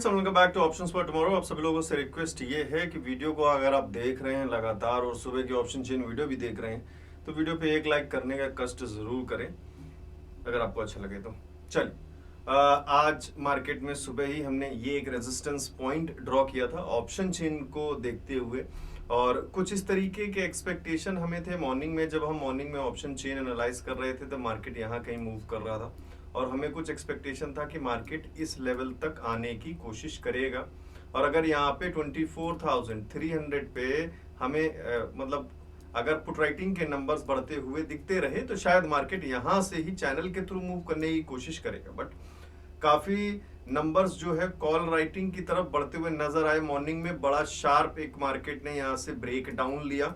Welcome back two options for tomorrow. आप सभी लोगों से रिक्वेस्ट ये है कि वीडियो को अगर आप देख रहे हैं लगातार और सुबह की ऑप्शन चेन वीडियो भी देख रहे हैं तो वीडियो पे एक लाइक करने का कष्ट जरूर करें अगर आपको अच्छा लगे तो। चलिए, आज मार्केट में सुबह ही हमने ये एक रेजिस्टेंस पॉइंट ड्रॉ किया था ऑप्शन चेन को देखते हुए, और कुछ इस तरीके के एक्सपेक्टेशन हमें थे मॉर्निंग में। जब हम मॉर्निंग में ऑप्शन चेन एनालाइज कर रहे थे तो मार्केट यहाँ कहीं मूव कर रहा था और हमें कुछ एक्सपेक्टेशन था कि मार्केट इस लेवल तक आने की कोशिश करेगा। और अगर यहाँ पे 24,300 पे हमें मतलब अगर पुट राइटिंग के नंबर्स बढ़ते हुए दिखते रहे तो शायद मार्केट यहाँ से ही चैनल के थ्रू मूव करने की कोशिश करेगा। बट काफी नंबर्स जो है कॉल राइटिंग की तरफ बढ़ते हुए नजर आए। मॉर्निंग में बड़ा शार्प एक मार्केट ने यहाँ से ब्रेक डाउन लिया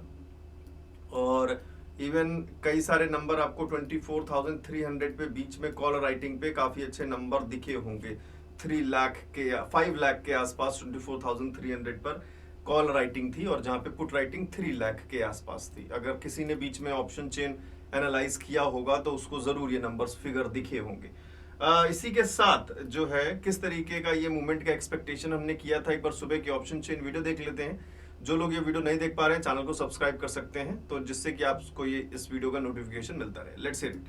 और इवन कई सारे नंबर आपको 24,300 पे बीच में कॉल राइटिंग पे काफी अच्छे नंबर दिखे होंगे। 3 लाख के 5 लाख के आसपास 24,300 पर कॉल राइटिंग थी और जहां पे पुट राइटिंग 3 लाख के आसपास थी। अगर किसी ने बीच में ऑप्शन चेन एनालाइज किया होगा तो उसको जरूर ये नंबर्स फिगर दिखे होंगे। इसी के साथ जो है किस तरीके का ये मूवमेंट का एक्सपेक्टेशन हमने किया था, एक बार सुबह की ऑप्शन चेन वीडियो देख लेते हैं। जो लोग ये वीडियो नहीं देख पा रहे हैं चैनल को सब्सक्राइब कर सकते हैं तो जिससे कि आपको ये इस वीडियो का नोटिफिकेशन मिलता रहे। Let's see it.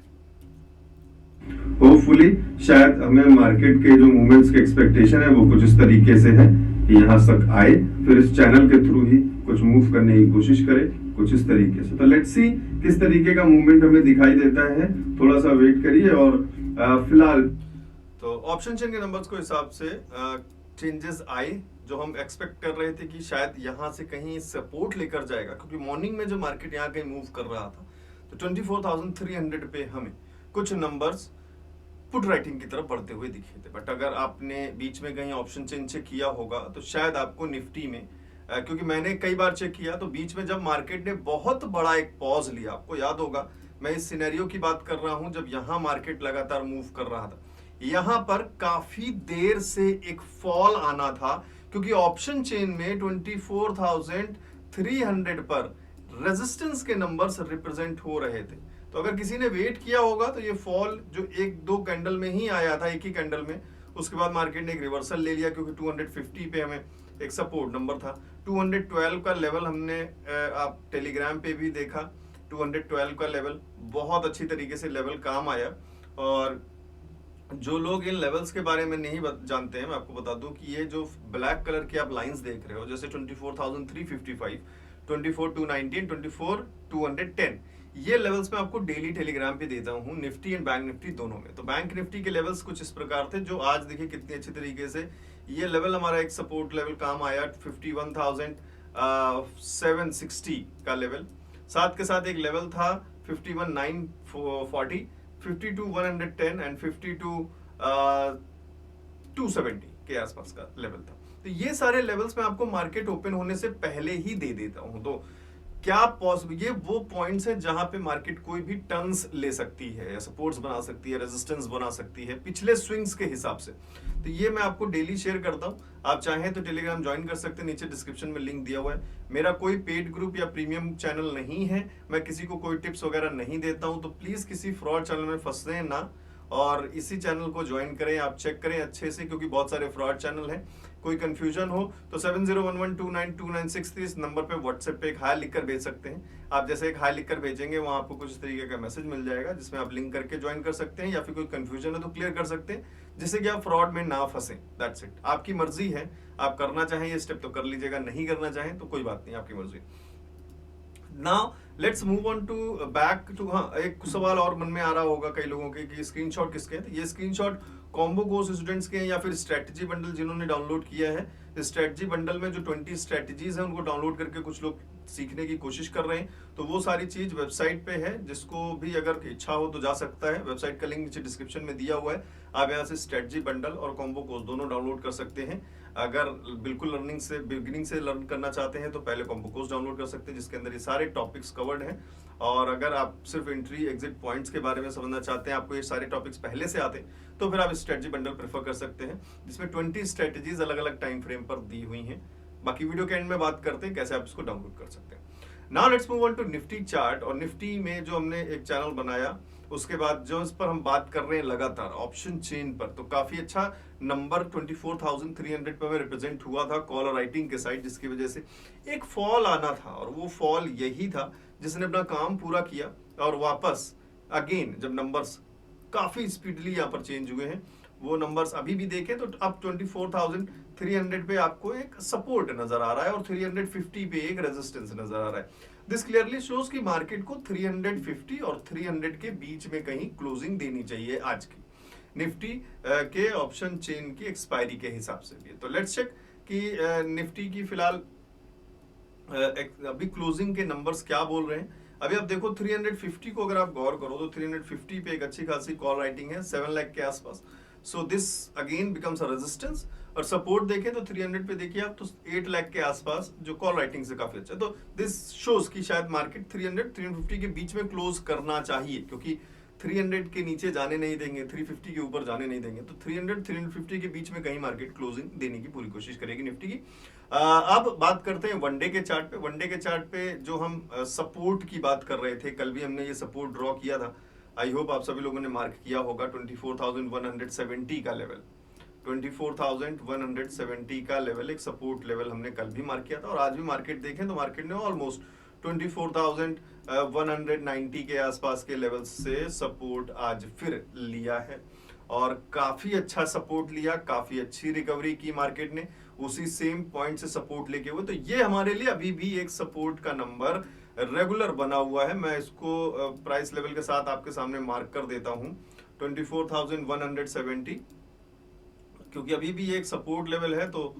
होपफुली शायद हमें मार्केट के जो मूवमेंट्स के एक्सपेक्टेशन है वो कुछ इस तरीके से है कि यहाँ तक आए, फिर इस चैनल के थ्रू ही कुछ मूव करने की कोशिश करे कुछ इस तरीके से। तो लेट्स सी किस तरीके का मूवमेंट हमें दिखाई देता है, थोड़ा सा वेट करिए। और फिलहाल तो ऑप्शन चेन के नंबर्स को हिसाब से चेंजेस आए जो हम एक्सपेक्ट कर रहे थे कि शायद यहाँ से कहीं सपोर्ट लेकर जाएगा, क्योंकि मॉर्निंग में जो मार्केट यहाँ कहीं मूव कर रहा था तो 24,300 पे हमें कुछ नंबर्स पुट राइटिंग की तरफ बढ़ते हुए दिखे थे। बट अगर आपने बीच में कहीं ऑप्शन चेन चेक किया होगा तो शायद आपको निफ्टी में क्योंकि मैंने कई बार चेक किया तो बीच में जब मार्केट ने बहुत बड़ा एक पॉज लिया, आपको याद होगा मैं इस सिनेरियो की बात कर रहा हूं जब यहां मार्केट लगातार मूव कर रहा था, यहां पर काफी देर से एक फॉल आना था क्योंकि ऑप्शन चेन में 24,300 पर रेजिस्टेंस के नंबर्स रिप्रेजेंट हो रहे थे। तो अगर किसी ने वेट किया होगा तो ये फॉल जो एक दो कैंडल में ही आया था, एक ही कैंडल में, उसके बाद मार्केट ने एक रिवर्सल ले लिया क्योंकि 250 पे हमें एक सपोर्ट नंबर था। 212 का लेवल हमने आप टेलीग्राम पे भी देखा। 212 का लेवल बहुत अच्छी तरीके से लेवल काम आया। और जो लोग इन लेवल्स के बारे में नहीं जानते हैं मैं आपको बता दूं कि ये जो ब्लैक कलर की आप लाइंस देख रहे हो जैसे 24,355, 24,290 एंड 24,210, ये लेवल्स मैं आपको डेली टेलीग्राम पे देता हूँ निफ्टी एंड बैंक निफ्टी दोनों में। तो बैंक निफ्टी के लेवल्स कुछ इस प्रकार थे जो आज देखिए कितनी अच्छी तरीके से ये लेवल हमारा एक सपोर्ट लेवल काम आया 51,760 का लेवल। साथ के साथ एक लेवल था 51,940, 52,110 एंड 52,270 के आसपास का लेवल था। तो ये सारे लेवल्स मैं आपको मार्केट ओपन होने से पहले ही दे देता हूं। तो क्या पॉसिबल, ये वो पॉइंट्स है जहां पे मार्केट कोई भी टर्न्स ले सकती है या सपोर्ट्स बना सकती है, रेजिस्टेंस बना सकती है पिछले स्विंग्स के हिसाब से। तो ये मैं आपको डेली शेयर करता हूं। आप चाहें तो टेलीग्राम ज्वाइन कर सकते हैं, नीचे डिस्क्रिप्शन में लिंक दिया हुआ है। मेरा कोई पेड ग्रुप या प्रीमियम चैनल नहीं है, मैं किसी को कोई टिप्स वगैरह नहीं देता हूं, तो प्लीज किसी फ्रॉड चैनल में फंसे ना और इसी चैनल को ज्वाइन करें। आप चेक करें अच्छे से क्योंकि बहुत सारे फ्रॉड चैनल हैं। कोई कंफ्यूजन हो तो 7011292963 इस नंबर पे व्हाट्सएप पे एक हाई लिखकर भेज सकते हैं। आप जैसे एक हाई लिखकर भेजेंगे वहां आपको कुछ तरीके का मैसेज मिल जाएगा जिसमें आप लिंक करके ज्वाइन कर सकते हैं, या फिर कोई कंफ्यूजन है तो क्लियर कर सकते हैं जिससे कि आप फ्रॉड में ना फंसे। That's it. आपकी मर्जी है, आप करना चाहें ये स्टेप तो कर लीजिएगा, नहीं करना चाहें तो कोई बात नहीं, आपकी मर्जी। Now let's move on to back to, हाँ एक सवाल और मन में आ रहा होगा कई लोगों के कि स्क्रीनशॉट किसके हैं। ये स्क्रीनशॉट कॉम्बो कोर्स स्टूडेंट्स के हैं या फिर स्ट्रेटजी बंडल जिन्होंने डाउनलोड किया है। स्ट्रेटजी बंडल में जो 20 स्ट्रेटजीज है उनको डाउनलोड करके कुछ लोग सीखने की कोशिश कर रहे हैं, तो वो सारी चीज वेबसाइट पे है, जिसको भी अगर इच्छा हो तो जा सकता है। वेबसाइट का लिंक नीचे डिस्क्रिप्शन में दिया हुआ है। आप यहाँ से स्ट्रेटजी बंडल और कॉम्बो कोर्स दोनों डाउनलोड कर सकते हैं। अगर बिल्कुल लर्निंग से बिगिनिंग से लर्न करना चाहते हैं तो पहले कॉम्बो कोर्स डाउनलोड कर सकते हैं जिसके अंदर ये सारे टॉपिक्स कवर्ड हैं। और अगर आप सिर्फ एंट्री एग्जिट पॉइंट्स के बारे में समझना चाहते हैं, आपको ये सारे टॉपिक्स पहले से आते हैं, तो फिर आप स्ट्रेटजी बंडल प्रेफर कर सकते हैं जिसमें 20 स्ट्रेटजीज अलग अलग टाइम फ्रेम पर दी हुई हैं। बाकी वीडियो के एंड में बात करते हैं कैसे आप इसको डाउनलोड कर सकते हैं। Now let's move on to Nifty chart. और निफ्टी में जो हमने एक चैनल बनाया उसके बाद जो इस पर हम बात कर रहे हैं लगातार ऑप्शन चेन पर, तो काफी अच्छा नंबर 24,300 पे में रिप्रेजेंट हुआ था कॉल और राइटिंग के साइड, जिसकी वजह से एक फॉल आना था और वो फॉल यही था जिसने अपना काम पूरा किया और वापस अगेन जब नंबर्स काफी स्पीडली यहाँ पर चेंज हुए हैं, वो नंबर्स अभी भी देखें तो अब 24,300 पे आपको एक सपोर्ट नजर आ रहा है और 350 पे एक रेजिस्टेंस नजर आ रहा है। दिस क्लियरली शोज कि मार्केट को 350 और 300 के बीच में कहीं क्लोजिंग देनी चाहिए आज की निफ्टी के ऑप्शन चेन की एक्सपायरी के हिसाब से भी। तो लेट्स चेक कि निफ्टी की फिलहाल अभी क्लोजिंग के नंबर्स क्या बोल रहे हैं। अभी आप देखो 350 को अगर आप गौर करो तो 350 पे एक अच्छी खासी कॉल राइटिंग है 7 लाख के आसपास। So this again becomes a resistance. और सपोर्ट देखें तो 300 पे देखिए आप तो 8 लाख के आसपास जो कॉल राइटिंग से काफी अच्छा है। तो दिस शोज कि शायद मार्केट 300-350 के बीच में क्लोज करना चाहिए, क्योंकि 300 के नीचे जाने नहीं देंगे, 350 के ऊपर जाने नहीं देंगे। तो 300-350 के बीच में कहीं मार्केट क्लोजिंग देने की पूरी कोशिश करेगी निफ्टी की। अब बात करते हैं वनडे के चार्ट पे। वनडे के चार्ट पे जो हम सपोर्ट की बात कर रहे थे, कल भी हमने ये सपोर्ट ड्रॉ किया था। आई होप आप सभी लोगों ने मार्क किया होगा 24,170 का लेवल। 24,170 का लेवल एक सपोर्ट लेवल हमने कल भी मार्क किया था और आज भी मार्केट देखें तो मार्केट ने ऑलमोस्ट 24,190 के आसपास के लेवल से सपोर्ट आज फिर लिया है और काफी अच्छा सपोर्ट लिया, काफी अच्छी रिकवरी की मार्केट ने उसी सेम पॉइंट से सपोर्ट लेके हुए। तो ये हमारे लिए अभी भी एक सपोर्ट का नंबर रेगुलर बना हुआ है। मैं इसको प्राइस लेवल के साथ आपके सामने मार्क कर देता हूं 24,170, क्योंकि अभी भी एक सपोर्ट लेवल है तो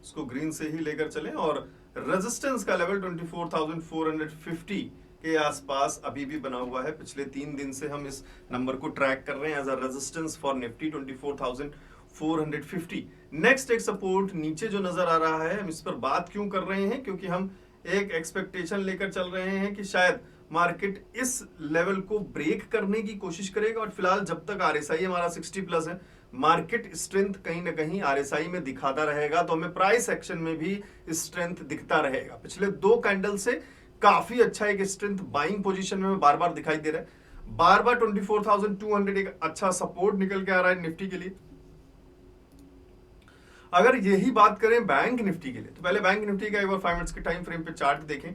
इसको ग्रीन से ही लेकर चलें। और रेजिस्टेंस का लेवल 24,450 के आसपास अभी भी बना हुआ है। पिछले 3 दिन से हम इस नंबर को ट्रैक कर रहे हैं as a resistance for Nifty 24,450। Next एक सपोर्ट नीचे जो नजर आ रहा है, हम इस पर बात क्यों कर रहे हैं, क्योंकि हम एक एक्सपेक्टेशन लेकर चल रहे हैं कि शायद मार्केट इस लेवल को ब्रेक करने की कोशिश करेगा। और फिलहाल जब तक आरएसआई हमारा 60 प्लस है, मार्केट स्ट्रेंथ कहीं ना कहीं आरएसआई में दिखाता रहेगा, तो हमें प्राइस एक्शन में भी स्ट्रेंथ दिखता रहेगा। पिछले 2 कैंडल से काफी अच्छा एक स्ट्रेंथ बाइंग पोजीशन में बार बार दिखाई दे रहा है। बार बार 24,200 एक अच्छा सपोर्ट निकल के आ रहा है निफ्टी के लिए। अगर यही बात करें बैंक निफ्टी के लिए, तो पहले बैंक निफ्टी का एक बार 5 मिनट्स के टाइम फ्रेम पे चार्ट देखें।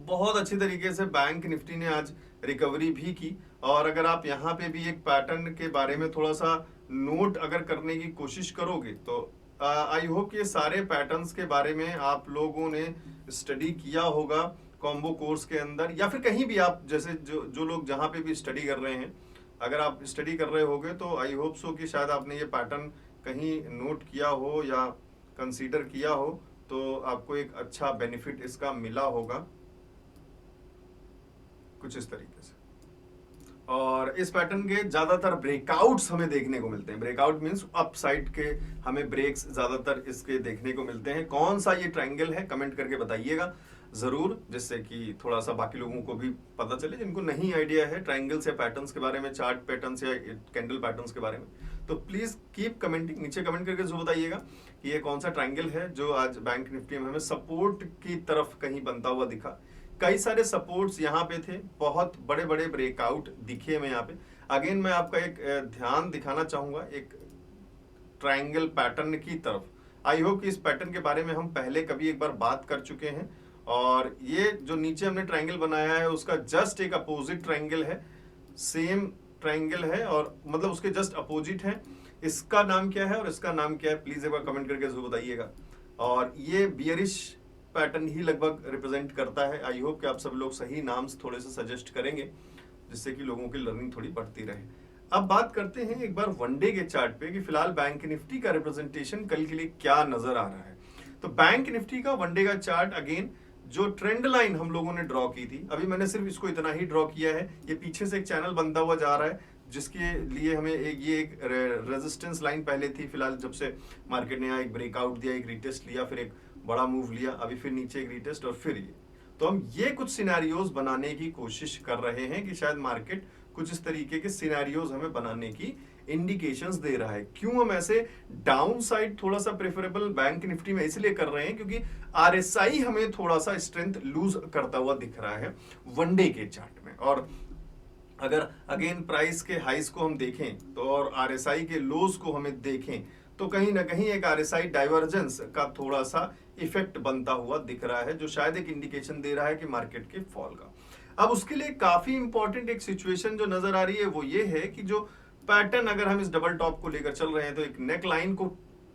बहुत अच्छी तरीके से बैंक निफ्टी ने आज रिकवरी भी की और अगर आप यहाँ पे भी एक पैटर्न के बारे में थोड़ा सा नोट अगर करने की कोशिश करोगे तो आई होप ये सारे पैटर्न्स के बारे में आप लोगों ने स्टडी किया होगा कॉम्बो कोर्स के अंदर, या फिर कहीं भी आप जैसे जो लोग जहाँ पे भी स्टडी कर रहे हैं, अगर आप स्टडी कर रहे होगे तो आई होप सो कि शायद आपने ये पैटर्न कहीं नोट किया हो या कंसीडर किया हो, तो आपको एक अच्छा बेनिफिट इसका मिला होगा कुछ इस तरीके से। और इस पैटर्न के ज्यादातर ब्रेकआउट्स हमें देखने को मिलते हैं। ब्रेकआउट मींस अपसाइड के हमें ब्रेक्स ज्यादातर इसके देखने को मिलते हैं। कौन सा ये ट्रायंगल है कमेंट करके बताइएगा जरूर, जिससे कि थोड़ा सा बाकी लोगों को भी पता चले जिनको नहीं आइडिया है ट्रायंगल्स या पैटर्न्स के बारे में, चार्ट पैटर्न्स या कैंडल पैटर्न्स के बारे में। तो प्लीज कीप कमेंटिंग, नीचे कमेंट करके जरूर बताइएगा कि ये कौन सा ट्रायंगल है जो आज बैंक निफ्टी में हमें सपोर्ट की तरफ कहीं बनता हुआ दिखा। कई सारे सपोर्ट्स यहाँ पे थे, बहुत बड़े बड़े ब्रेकआउट दिखे हमें यहाँ पे। अगेन मैं आपका एक ध्यान दिखाना चाहूंगा एक ट्रायंगल पैटर्न की तरफ। आई होप कि इस पैटर्न के बारे में हम पहले कभी एक बार बात कर चुके हैं और ये जो नीचे हमने ट्रायंगल बनाया है उसका जस्ट एक अपोजिट ट्रायंगल है, सेम ट्रायंगल है और मतलब उसके जस्ट अपोजिट है। इसका नाम क्या है और इसका नाम क्या है प्लीज एक बार कमेंट करके जरूर बताइएगा। और ये बियरिश पैटर्न ही लगभग रिप्रेजेंट करता है। आई होप कि आप सब लोग सही नाम्स थोड़े से सजेस्ट करेंगे जिससे कि लोगों की लर्निंग थोड़ी बढ़ती रहे। अब बात करते हैं एक बार वनडे के चार्ट पे कि फिलहाल बैंक निफ्टी का रिप्रेजेंटेशन कल के लिए क्या नजर आ रहा है। तो बैंक निफ्टी का वनडे का चार्ट अगेन जो ट्रेंड लाइन हम लोगों ने ड्रॉ की थी, अभी मैंने सिर्फ इसको इतना ही ड्रॉ किया है, ये पीछे से एक चैनल बनता हुआ जा रहा है जिसके लिए हमें एक रेजिस्टेंस लाइन पहले थी। फिलहाल जब से मार्केट ने यहाँ एक ब्रेकआउट दिया, एक रिटेस्ट लिया, फिर एक बड़ा मूव लिया, अभी फिर नीचे एक रिटेस्ट और फिर ये, तो हम ये कुछ सिनेरियोज बनाने की कोशिश कर रहे हैं कि शायद मार्केट कुछ इस तरीके के सिनेरियोज हमें बनाने की इंडिकेशंस दे रहा है। क्यों हम ऐसे डाउन साइड थोड़ा सा प्रेफरेबल बैंक निफ्टी में इसलिए कर रहे हैं क्योंकि आरएसआई हमें थोड़ा सा स्ट्रेंथ लूज करता हुआ दिख रहा है वनडे के चार्ट में। और अगर अगेन प्राइस के हाइस को हम देखें तो और आरएसआई के लोज को हमें देखें तो कहीं ना कहीं एक आरएसआई डाइवर्जेंस का थोड़ा सा इफेक्ट बनता हुआ दिख रहा है, जो शायद एक इंडिकेशन दे रहा है कि मार्केट के फॉल का। अब उसके लिए काफी इंपॉर्टेंट एक सिचुएशन जो नजर आ रही है वो ये है कि जो पैटर्न अगर हम इस डबल टॉप को लेकर चल रहे हैं तो एक नेक लाइन को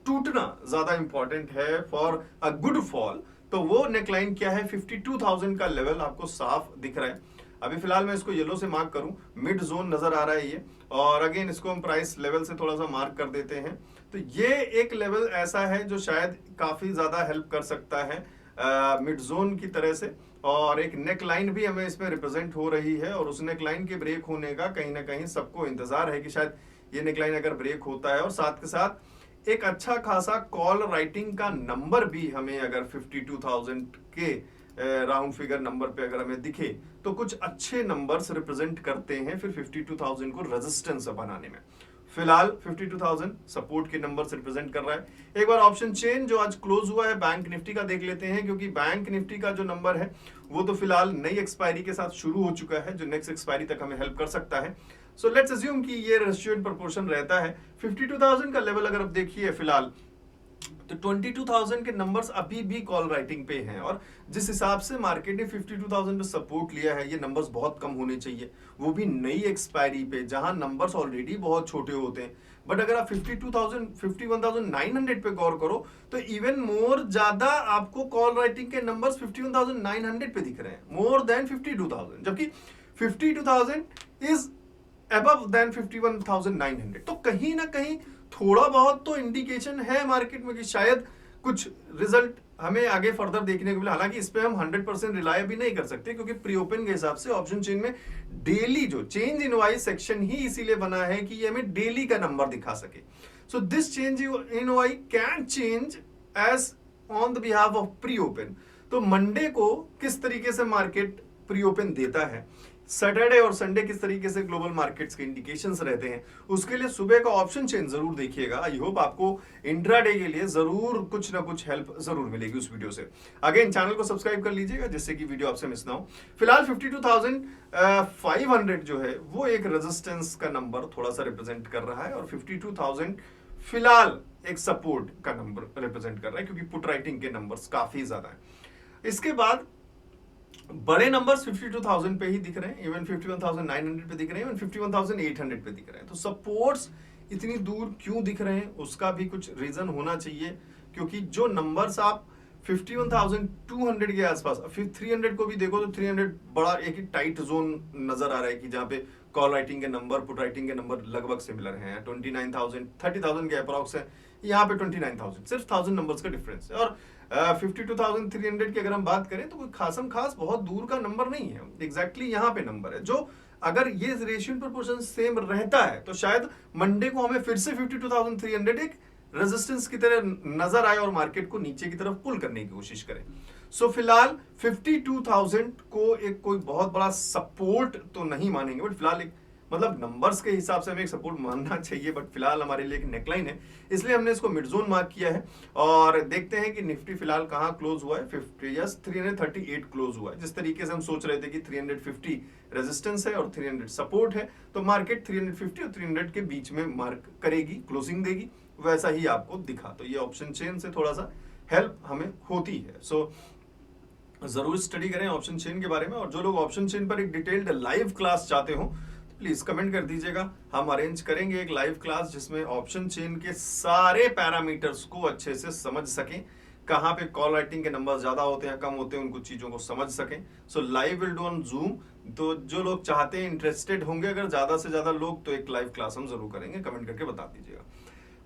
टूटना ज्यादा इंपॉर्टेंट है फॉर अ गुड फॉल। तो वो नेक लाइन क्या है, 52,000 का लेवल आपको साफ दिख रहा है। अभी फिलहाल मैं इसको येलो से मार्क करूं, मिड जोन नजर आ रहा है ये, और अगेन इसको हम प्राइस लेवल से थोड़ा सा मार्क कर देते हैं। तो ये एक लेवल ऐसा है जो शायद काफी ज्यादा हेल्प कर सकता है मिड जोन की तरह से, और एक नेक लाइन भी हमें इसमें रिप्रेजेंट हो रही है, और उस नेक लाइन के ब्रेक होने का कहीं ना कहीं सबको इंतजार है कि शायद ये नेक लाइन अगर ब्रेक होता है, और साथ के साथ एक अच्छा खासा कॉल राइटिंग का नंबर भी हमें अगर 52,000 के राउंड फिगर नंबर पे अगर हमें दिखे तो कुछ अच्छे नंबर्स रिप्रेजेंट करते हैं फिर 52,000 को रेजिस्टेंस बनाने में। फिलहाल 52,000 सपोर्ट के नंबर से रिप्रेजेंट कर रहा है। एक बार ऑप्शन चेन जो आज क्लोज हुआ है बैंक निफ्टी का देख लेते हैं, क्योंकि बैंक निफ्टी का जो नंबर है वो तो फिलहाल नई एक्सपायरी के साथ शुरू हो चुका है, जो नेक्स्ट एक्सपायरी तक हमें हेल्प कर सकता है। सो लेट्स अज्यूम कि ये रेशियो इन प्रोपोर्शन रहता है। 52,000 का लेवल अगर आप देखिए फिलहाल तो 22,000 के नंबर्स अभी भी कॉल राइटिंग पे हैं, और जिस हिसाब से मार्केट ने 52,000 पे सपोर्ट लिया है ये नंबर्स बहुत कम होने चाहिए, वो भी नई एक्सपायरी पे जहां नंबर्स ऑलरेडी बहुत छोटे होते हैं। बट अगर आप 52,000 51,900 पे गौर करो तो इवन मोर ज्यादा आपको कॉल राइटिंग के नंबर्स 51,900 पे दिख रहे हैं, मोर देन 52,000, जबकि 52,000 इज अबव देन 51,900। तो कहीं ना कहीं थोड़ा बहुत तो इंडिकेशन है मार्केट में कि शायद कुछ रिजल्ट हमें आगे फर्दर देखने को मिला। हालांकि इस पे हम 100% रिलाय भी नहीं कर सकते, क्योंकि प्री ओपन के हिसाब से ऑप्शन चेन में डेली जो चेंज इन वाई सेक्शन ही इसीलिए बना है कि ये हमें डेली का नंबर दिखा सके। So this change in Y can change as on the behalf of pre open. तो मंडे को किस तरीके से मार्केट प्री ओपन देता है, सैटरडे और संडे किस तरीके से ग्लोबल मार्केट्स के इंडिकेशंस रहते हैं, उसके लिए सुबह का ऑप्शन चेन जरूर देखिएगा। आई होप आपको इंट्राडे के लिए जरूर कुछ ना कुछ हेल्प जरूर मिलेगी उस वीडियो से। अगेन चैनल को सब्सक्राइब कर लीजिएगा जिससे कि वीडियो आपसे मिस ना हो। फिलहाल 52,500 जो है वो एक रेजिस्टेंस का नंबर थोड़ा सा रिप्रेजेंट कर रहा है, और 52,000 फिलहाल एक सपोर्ट का नंबर रिप्रेजेंट कर रहा है, क्योंकि पुट राइटिंग के नंबर्स काफी ज्यादा है। इसके बाद बड़े नंबर्स 52,000 पे ही दिख रहे हैं, इवन 51,900 पे दिख रहे हैं, इवन 51,800 पे दिख रहे हैं। तो सपोर्ट्स इतनी दूर क्यों दिख रहे हैं उसका भी कुछ रीजन होना चाहिए, क्योंकि जो नंबर्स आप 51,200 के आसपास, फिर 300 को भी देखो तो 300 बड़ा एक टाइट जोन नजर आ रहा है कि जहां पे कॉल राइटिंग के नंबर पुट राइटिंग के नंबर लगभग सिमिलर हैं। 29,000 30,000 के अप्रॉक्स है, यहाँ पे 29,000, सिर्फ 1,000 नंबर्स का डिफरेंस है। और 52,300 की अगर हम बात करें तो कोई खासम खास बहुत दूर का नंबर नहीं है, एग्जैक्टली यहाँ पे नंबर है, जो अगर ये रेशियो प्रोपोर्शन सेम रहता है तो शायद मंडे को हमें फिर से 52,300 एक रेजिस्टेंस की तरह नजर आए और मार्केट को नीचे की तरफ पुल करने की कोशिश करें। सो फिलहाल 52,000 को एक कोई बहुत बड़ा सपोर्ट तो नहीं मानेंगे, बट फिलहाल एक मतलब नंबर्स के हिसाब से हमें एक सपोर्ट मानना चाहिए, बट फिलहाल हमारे लिए एक नेकलाइन है, इसलिए हमने इसको मिड जोन मार्क किया है। और देखते हैं कि निफ्टी फिलहाल कहां क्लोज हुआ है। 338 क्लोज हुआ है। जिस तरीके से हम सोच रहे थे कि 350 रेजिस्टेंस है और 300 सपोर्ट है, तो मार्केट 350 और 300 के बीच में मार्क करेगी, क्लोजिंग देगी, वैसा ही आपको दिखा। तो ये ऑप्शन चेन से थोड़ा सा हेल्प हमें होती है। सो जरूर स्टडी करें ऑप्शन चेन के बारे में, और जो लोग ऑप्शन चेन पर एक डिटेल्ड लाइव क्लास चाहते हो प्लीज कमेंट कर दीजिएगा। हम अरेंज करेंगे एक लाइव क्लास जिसमें ऑप्शन चेन के सारे पैरामीटर्स को अच्छे से समझ सकें, कहां पे कॉल राइटिंग के नंबर ज्यादा होते हैं कम होते हैं, उन कुछ चीजों को समझ सकें। सो live will do on zoom. तो जो लोग चाहते हैं, इंटरेस्टेड होंगे अगर ज्यादा से ज्यादा लोग, तो एक लाइव क्लास हम जरूर करेंगे, कमेंट करके बता दीजिएगा।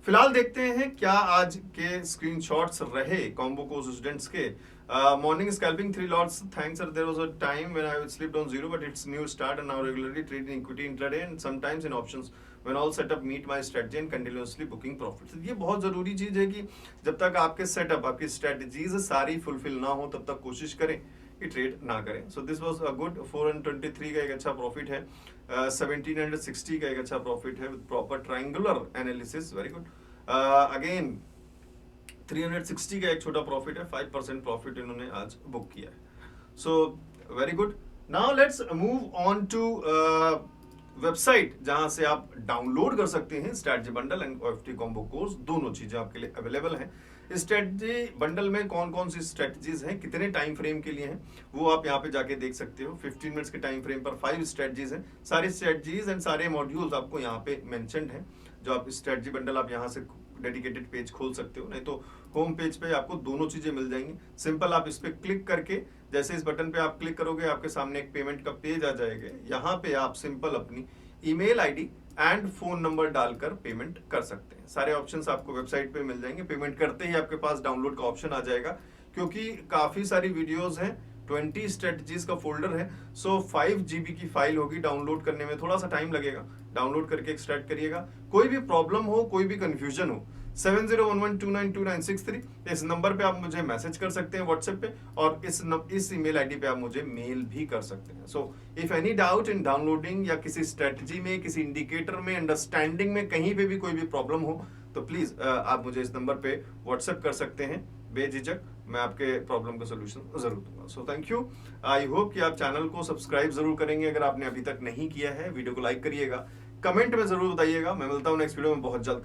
फिलहाल देखते हैं क्या आज के स्क्रीनशॉट्स रहे कॉम्बो कोर्स स्टूडेंट्स के। Morning scalping 3 lots. Thanks, sir. There was a time when I slipped on zero, but it's new start and now regularly trade in equity intraday and sometimes in options. When all setup meet my strategy and continuously booking profits. ये बहुत जरूरी चीज है कि जब तक आपके setup, आपकी स्ट्रेटजीज सारी फुलफिल ना हो तब तक कोशिश करें कि ट्रेड ना करें। So this was a good 423 का एक अच्छा प्रॉफिट है, 1760 का एक अच्छा प्रॉफिट है with proper triangular analysis, very good. Again 360 का एक छोटा प्रॉफिट है, 5% प्रॉफिट इन्होंने आज बुक किया है। So very good. Now let's move on to website जहां से आप डाउनलोड कर सकते हैं strategy bundle and OFT combo course, दोनों चीजें आपके लिए अवेलेबल हैं। स्ट्रैटेजी बंडल में कौन कौन सी स्ट्रैटेजीज हैं, कितने टाइम फ्रेम के लिए हैं, वो आप यहाँ पे जाके देख सकते हो। 15 मिनट्स के टाइम फ्रेम पर 5 स्ट्रैटेजीज हैं। सारी स्ट्रैटेजीज एंड सारे मॉड्यूल्स आपको यहाँ पे मेंशन्ड हैं। जो आप स्ट्रैटेजी बंडल आप यहाँ से डेडिकेटेड पेज खोल सकते हो, नहीं तो होम पेज पे आपको दोनों चीजें मिल जाएंगी। सिंपल आप इस पे क्लिक करके, जैसे इस बटन पे आप क्लिक करोगे आपके सामने एक पेमेंट का पेज आ जाएगा। यहाँ पे आप सिंपल अपनी email ID and phone number डालकर पेमेंट कर सकते हैं। सारे ऑप्शंस आपको वेबसाइट पे मिल जाएंगे। पेमेंट करते ही आपके पास डाउनलोड का ऑप्शन आ जाएगा, क्योंकि काफी सारी वीडियोस हैं, 20 स्ट्रेटजीज का फोल्डर है। सो 5 GB की फाइल होगी, डाउनलोड करने में थोड़ा सा टाइम लगेगा। डाउनलोड करके एक्सट्रैक्ट करिएगा। कोई भी प्रॉब्लम हो, कोई भी कंफ्यूजन हो, 7011292963 इस नंबर पे आप मुझे मैसेज कर सकते हैं व्हाट्सएप पे, और इस ईमेल आईडी पे आप मुझे मेल भी कर सकते हैं। So if any doubt in downloading या किसी स्ट्रेटजी में, किसी इंडिकेटर में, अंडरस्टैंडिंग में, कहीं पे भी कोई भी प्रॉब्लम हो, तो प्लीज आप मुझे इस नंबर पे व्हाट्सएप कर सकते हैं बेझिझक। मैं आपके प्रॉब्लम का सोल्यूशन जरूर दूंगा। So thank you. I hope कि आप चैनल को सब्सक्राइब जरूर करेंगे अगर आपने अभी तक नहीं किया है। वीडियो को लाइक करिएगा, कमेंट में जरूर बताइएगा। मैं मिलता हूँ नेक्स्ट वीडियो में बहुत जल्द।